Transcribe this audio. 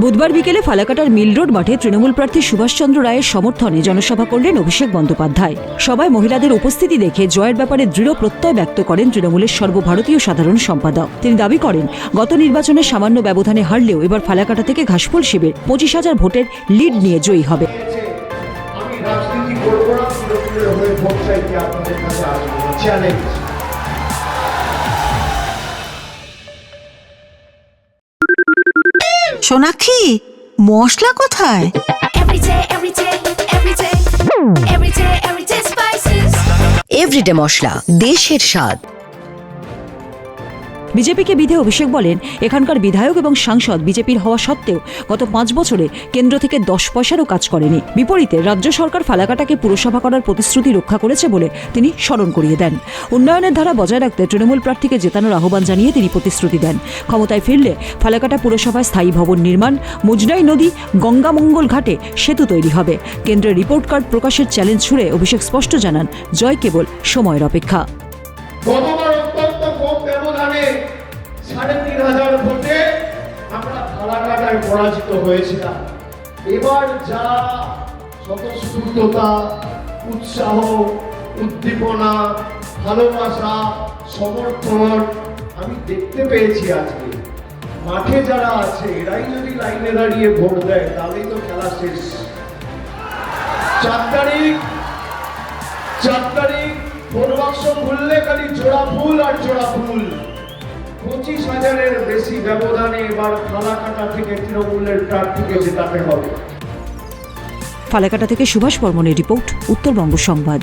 বুধবার বিকেলে ফালাকাটার মিল রোড মাঠে তৃণমূল প্রার্থী সুভাষচন্দ্র রায়ের সমর্থনে জনসভা করলেন অভিষেক বন্দ্যোপাধ্যায়। সভায় মহিলাদের উপস্থিতি দেখে জয়ের ব্যাপারে দৃঢ় প্রত্যয় ব্যক্ত করেন তৃণমূলের সর্বভারতীয় সাধারণ সম্পাদক। তিনি দাবি করেন, গত নির্বাচনে সামান্য ব্যবধানে হারলেও এবার ফালাকাটা থেকে ঘাসফুল শিবির 25,000 ভোটের লিড নিয়ে জয়ী হবে। সোনাক্ষী, মশলা কোথায়? এভরিডে মশলা, দেশের স্বাদ। বিজেপিকে বিধে অভিষেক বলেন, এখানকার বিধায়ক এবং সাংসদ বিজেপির হওয়া সত্ত্বেও গত 5 বছরে কেন্দ্র থেকে 10 পয়সারও কাজ করেনি। বিপরীতে রাজ্য সরকার ফালাকাটাকে পুরসভা করার প্রতিশ্রুতি রক্ষা করেছে বলে তিনি স্মরণ করিয়ে দেন। উন্নয়নের ধারা বজায় রাখতে তৃণমূল প্রার্থীকে জেতানোর আহ্বান জানিয়ে তিনি প্রতিশ্রুতি দেন, ক্ষমতায় ফিরলে ফালাকাটা পুরসভায় স্থায়ী ভবন নির্মাণ, মুজনাই নদী, গঙ্গামঙ্গল ঘাটে সেতু তৈরি হবে। কেন্দ্রের রিপোর্ট কার্ড প্রকাশের চ্যালেঞ্জ ছুড়ে অভিষেক স্পষ্ট জানান, জয় কেবল সময়ের অপেক্ষা। 3,500 ভোটে আমরা ফালাকাটায় পরাজিত হয়েছিলাম। এবার যা স্বতঃস্ফূর্ততা, উৎসাহ, উদ্দীপনা, ভালোবাসা, সমর্থন আমি দেখতে পেয়েছি আজকে মাঠে যারা আছে, এরাই যদি লাইনে দাঁড়িয়ে ভোট দেয় তাহলেই তো খেলা শেষ। 4 তারিখ ভোট বাক্স খুললে খালি জোড়া ফুল আর জোড়া ফুল। 25,000-এর বেশি ব্যবধানে এবার ফালাকাটা থেকে তৃণমূলের প্রার্থীকে জেতাতে হবে। ফালাকাটা থেকে সুভাষ বর্মণের রিপোর্ট, উত্তরবঙ্গ সংবাদ।